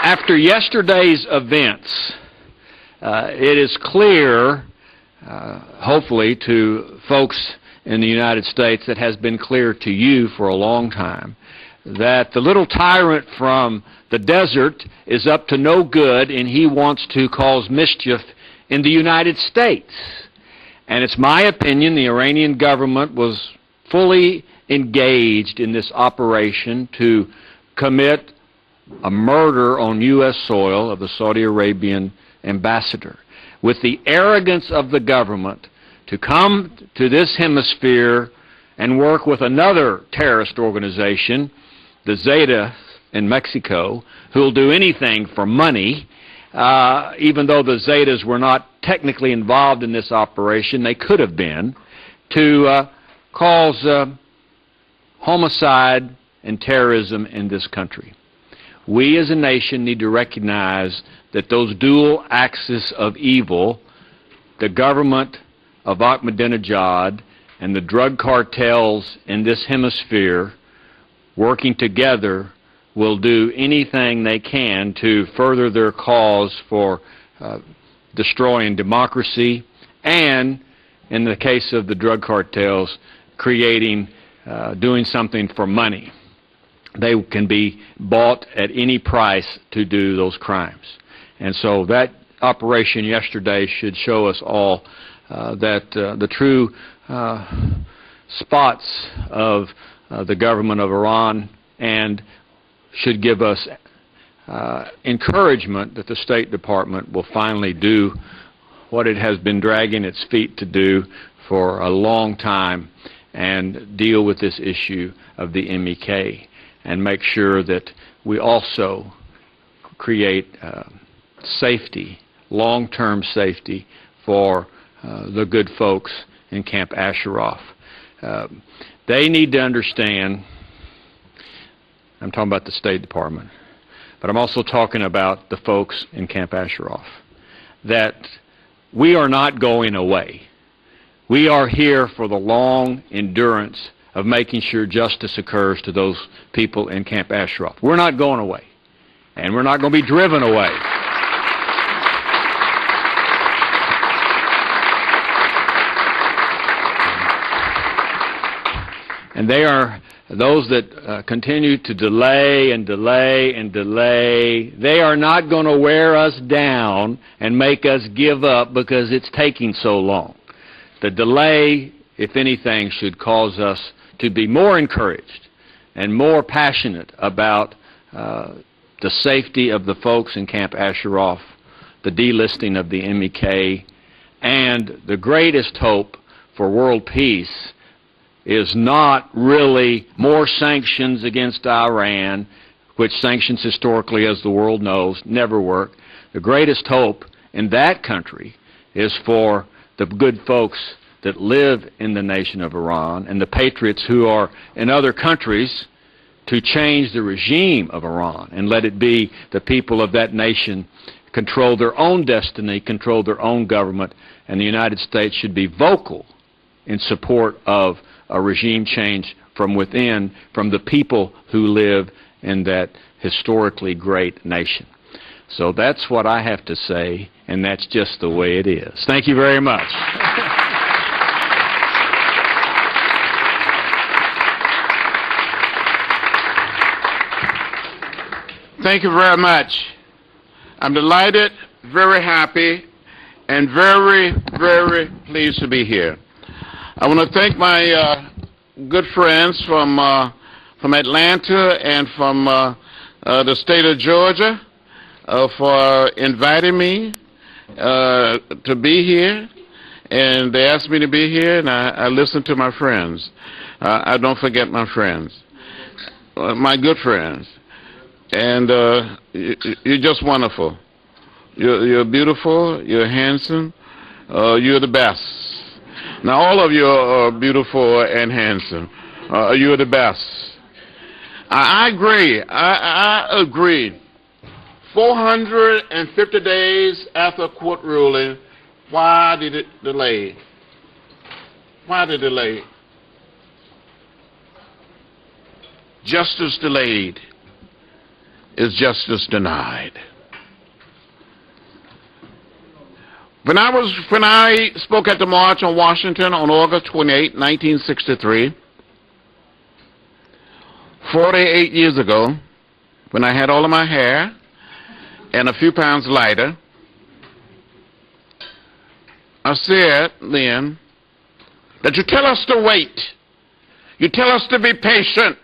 After yesterday's events, it is clear, hopefully to folks in the United States, that has been clear to you for a long time, that the little tyrant from the desert is up to no good and he wants to cause mischief in the United States. And it's my opinion the Iranian government was fully engaged in this operation to commit a murder on U.S. soil of the Saudi Arabian ambassador, with the arrogance of the government to come to this hemisphere and work with another terrorist organization, the Zetas in Mexico, who will do anything for money. Even though the Zetas were not technically involved in this operation, they could have been, to cause homicide and terrorism in this country. We as a nation need to recognize that those dual axes of evil, the government of Ahmadinejad and the drug cartels in this hemisphere working together, will do anything they can to further their cause for destroying democracy and, in the case of the drug cartels, doing something for money. They can be bought at any price to do those crimes. And so that operation yesterday should show us all that the true spots of the government of Iran, and should give us encouragement that the State Department will finally do what it has been dragging its feet to do for a long time, and deal with this issue of the MEK, and make sure that we also create safety, long-term safety for the good folks in Camp Ashraf. They need to understand, I'm talking about the State Department, but I'm also talking about the folks in Camp Ashraf, that we are not going away. We are here for the long endurance of making sure justice occurs to those people in Camp Ashraf. We're not going away, and we're not going to be driven away. And they are those that continue to delay and delay and delay. They are not going to wear us down and make us give up because it's taking so long. The delay, if anything, should cause us to be more encouraged and more passionate about the safety of the folks in Camp Ashraf, the delisting of the MEK, and the greatest hope for world peace is not really more sanctions against Iran, which sanctions historically, as the world knows, never work. The greatest hope in that country is for the good folks that live in the nation of Iran and the patriots who are in other countries to change the regime of Iran and let it be the people of that nation control their own destiny, control their own government, and the United States should be vocal in support of a regime change from within, from the people who live in that historically great nation. So that's what I have to say, and that's just the way it is. Thank you very much. Thank you very much. I'm delighted, very happy, and very, very pleased to be here. I want to thank my good friends from Atlanta and from the state of Georgia for inviting me to be here. And they asked me to be here, and I listened to my friends. I don't forget my friends, my good friends. And you're just wonderful. You're beautiful, you're handsome, you're the best. Now all of you are beautiful and handsome. You're the best. I agree. I agree. 450 days after a court ruling, why did it delay? Why did it delay? Justice delayed. is justice denied. When I spoke at the March on Washington on August 28, 1963, 48 years ago, when I had all of my hair and a few pounds lighter, I said then that you tell us to wait. You tell us to be patient.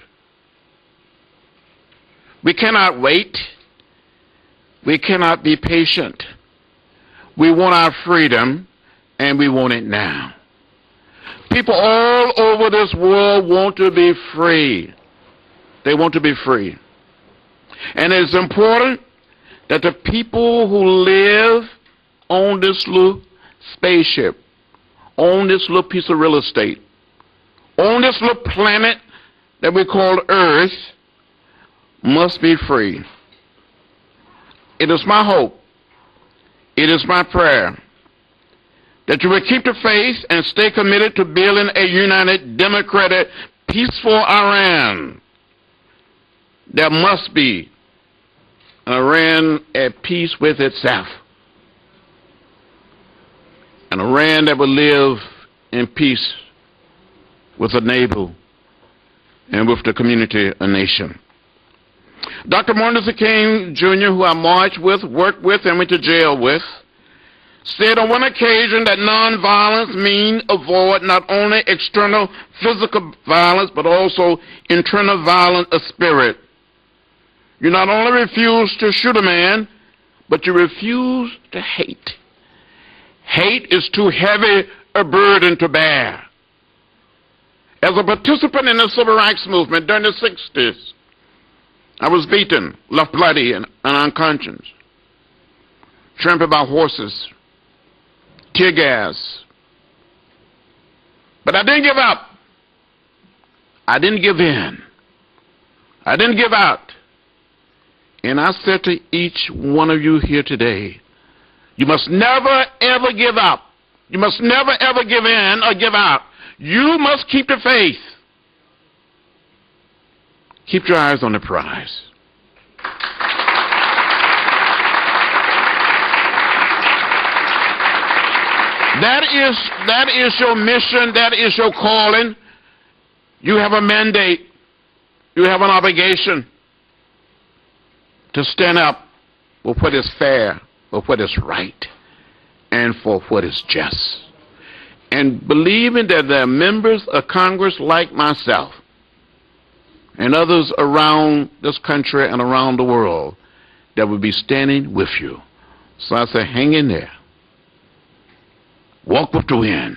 We cannot wait. We cannot be patient. We want our freedom, and we want it now. People all over this world want to be free. They want to be free. And it's important that the people who live on this little spaceship, on this little piece of real estate, on this little planet that we call Earth, must be free. It is my hope, it is my prayer, that you will keep the faith and stay committed to building a united, democratic, peaceful Iran. There must be an Iran at peace with itself. An Iran that will live in peace with a neighbor and with the community, a nation. Dr. Martin Luther King Jr., who I marched with, worked with, and went to jail with, said on one occasion that nonviolence means avoid not only external physical violence, but also internal violence of spirit. You not only refuse to shoot a man, but you refuse to hate. Hate is too heavy a burden to bear. As a participant in the civil rights movement during the 60s, I was beaten, left bloody and unconscious, trampled by horses, tear gas. But I didn't give up. I didn't give in. I didn't give out. And I said to each one of you here today, you must never, ever give up. You must never, ever give in or give out. You must keep the faith. Keep your eyes on the prize. That is your mission. That is your calling. You have a mandate. You have an obligation to stand up for what is fair, for what is right, and for what is just. And believing that there are members of Congress like myself and others around this country and around the world that will be standing with you. So I say, hang in there. Walk with the wind.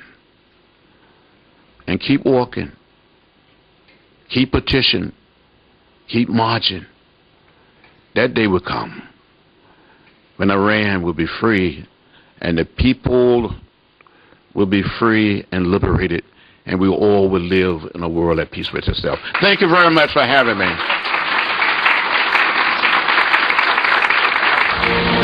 And keep walking. Keep petitioning. Keep marching. That day will come when Iran will be free and the people will be free and liberated, and we all will live in a world at peace with itself. Thank you very much for having me.